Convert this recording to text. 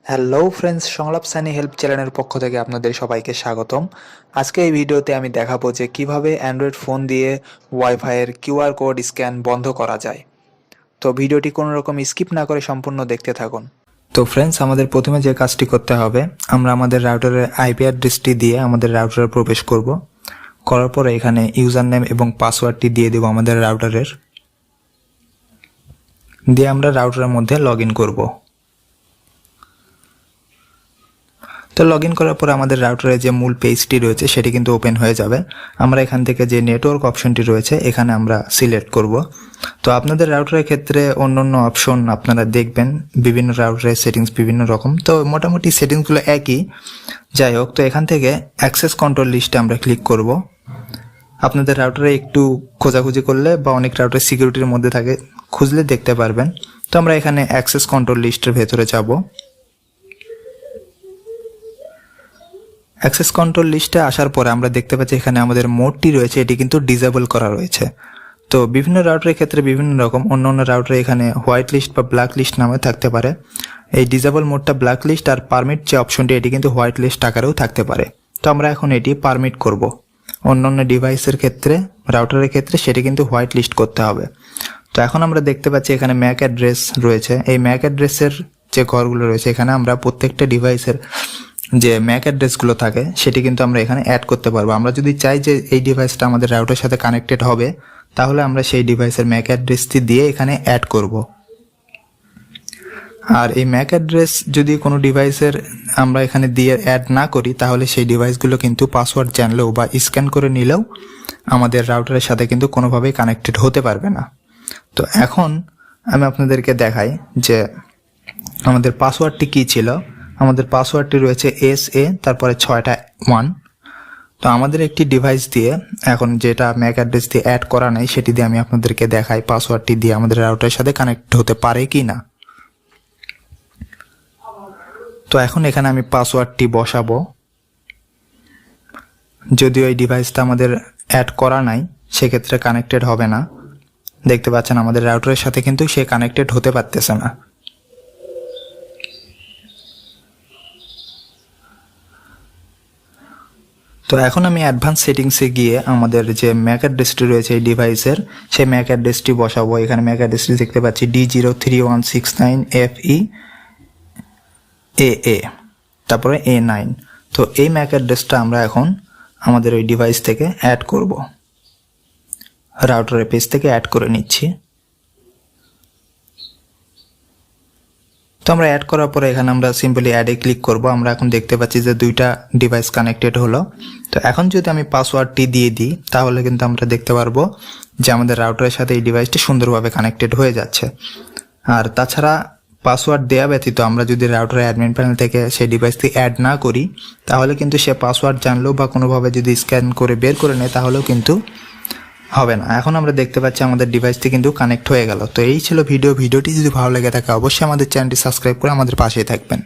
Hello friends, সংলাপ Sunny help চ্যানেলের পক্ষ থেকে আপনাদের সবাইকে স্বাগতম। আজকে এই ভিডিওতে আমি দেখাবো যে কিভাবে অ্যান্ড্রয়েড ফোন দিয়ে ওয়াইফাইয়ের কিউআর কোড স্ক্যান বন্ধ করা যায়। তো ভিডিওটি কোনো রকম স্কিপ না করে সম্পূর্ণ দেখতে থাকুন। তো ফ্রেন্ডস, আমাদের প্রথমে যে কাজটি করতে হবে, আমরা আমাদের রাউটারের আইপি অ্যাড্রেসটি দিয়ে আমাদের রাউটারে প্রবেশ করব। করার পরে এখানে ইউজার নেম এবং পাসওয়ার্ডটি দিয়ে দেব আমাদের রাউটারের, দিয়ে আমরা রাউটারের মধ্যে লগ ইন করবো। তো লগ ইন করার পর আমাদের রাউটারে যে মূল পেজটি রয়েছে সেটি কিন্তু ওপেন হয়ে যাবে। আমরা এখান থেকে যে নেটওয়ার্ক অপশনটি রয়েছে এখানে আমরা সিলেক্ট করব। তো আপনাদের রাউটারের ক্ষেত্রে অন্য অপশন আপনারা দেখবেন, বিভিন্ন রাউটারের সেটিংস বিভিন্ন রকম, তো মোটামুটি সেটিংসগুলো একই। যাই হোক, তো এখান থেকে অ্যাক্সেস কন্ট্রোল লিস্টে আমরা ক্লিক করব। আপনাদের রাউটারে একটু খোঁজাখুঁজি করলে বা অনেক রাউটার সিকিউরিটির মধ্যে থাকে, খুঁজলে দেখতে পারবেন। তো আমরা এখানে অ্যাক্সেস কন্ট্রোল লিস্টের ভেতরে যাব। অ্যাক্সেস কন্ট্রোল লিস্টে আসার পরে আমরা দেখতে পাচ্ছি এখানে আমাদের মোডটি রয়েছে, এটি কিন্তু ডিসেবল করা রয়েছে। তো বিভিন্ন রাউটারের ক্ষেত্রে বিভিন্ন রকম, অন্য রাউটারে এখানে হোয়াইট লিস্ট বা ব্ল্যাক লিস্ট নামে থাকতে পারে। এই ডিসেবল মোডটা ব্ল্যাক লিস্ট, আর পারমিট যে অপশনটি এটি কিন্তু হোয়াইট লিস্ট আকারেও থাকতে পারে। তো আমরা এখন এটি পারমিট করব। অন্য ডিভাইসের ক্ষেত্রে, রাউটারের ক্ষেত্রে সেটি কিন্তু হোয়াইট লিস্ট করতে হবে। তো এখন আমরা দেখতে পাচ্ছি এখানে ম্যাক অ্যাড্রেস রয়েছে। এই ম্যাক অ্যাড্রেসের যে ঘরগুলো রয়েছে এখানে আমরা প্রত্যেকটা ডিভাইসের যে ম্যাক অ্যাড্রেসগুলো থাকে সেটি কিন্তু আমরা এখানে অ্যাড করতে পারবো। আমরা যদি চাই যে এই ডিভাইসটা আমাদের রাউটারের সাথে কানেক্টেড হবে, তাহলে আমরা সেই ডিভাইসের ম্যাক অ্যাড্রেসটি দিয়ে এখানে অ্যাড করব। আর এই ম্যাক অ্যাড্রেস যদি কোনো ডিভাইসের আমরা এখানে দিয়ে অ্যাড না করি, তাহলে সেই ডিভাইসগুলো কিন্তু পাসওয়ার্ড জানলেও বা স্ক্যান করে নিলেও আমাদের রাউটারের সাথে কিন্তু কোনোভাবেই কানেক্টেড হতে পারবে না। তো এখন আমি আপনাদেরকে দেখাই যে আমাদের পাসওয়ার্ডটি কী ছিল। আমাদের পাসওয়ার্ডটি রয়েছে SA, তারপরে 6টা 1। তো আমাদের একটি ডিভাইস দিয়ে, এখন যেটা ম্যাক অ্যাড্রেস দিয়ে অ্যাড করা নেই, সেটি দিয়ে আমি আপনাদেরকে দেখাই পাসওয়ার্ডটি দিয়ে আমাদের রাউটারের সাথে কানেক্ট হতে পারে কি না। তো এখন এখানে আমি পাসওয়ার্ডটি বসাবো। যদিও এই ডিভাইসটা আমাদের অ্যাড করা নাই, সেক্ষেত্রে কানেক্টেড হবে না। দেখতে পাচ্ছেন আমাদের রাউটারের সাথে কিন্তু সে কানেক্টেড হতে পারতেছে না। তো এখন আমি অ্যাডভান্স সেটিংসে গিয়ে আমাদের যে ম্যাক অ্যাড্রেসটি রয়েছে এই ডিভাইসের, সেই ম্যাক অ্যাড্রেসটি বসাবো। এখানে ম্যাক অ্যাড্রেসটি দেখতে পাচ্ছি D03169FE তারপরে A9। তো এই ম্যাক অ্যাড্রেসটা আমরা এখন আমাদের ওই ডিভাইস থেকে অ্যাড করব। রাউটারের পেজ থেকে অ্যাড করে নিচ্ছি। তো আমরা অ্যাড করার পরে এখানে আমরা সিম্পলি অ্যাডে ক্লিক করব। আমরা এখন দেখতে পাচ্ছি যে দুইটা ডিভাইস কানেক্টেড হলো। তো এখন যদি আমি পাসওয়ার্ডটি দিয়ে দিই, তাহলে কিন্তু আমরা দেখতে পারবো যে আমাদের রাউটারের সাথে এই ডিভাইসটি সুন্দরভাবে কানেক্টেড হয়ে যাচ্ছে। আর তাছাড়া পাসওয়ার্ড দেওয়া ব্যতীত আমরা যদি রাউটারের অ্যাডমিন প্যানেল থেকে সেই ডিভাইসটি অ্যাড না করি, তাহলে কিন্তু সে পাসওয়ার্ড জানলেও বা কোনোভাবে যদি স্ক্যান করে বের করে নেয়, তাহলেও কিন্তু হবে না। এখন আমরা দেখতে পাচ্ছি আমাদের ডিভাইসটি কিন্তু কানেক্ট হয়ে গেল। তো এই ছিল ভিডিওটি যদি ভালো লেগে থাকে অবশ্যই আমাদের চ্যানেলটি সাবস্ক্রাইব করে আমাদের পাশেই থাকবেন।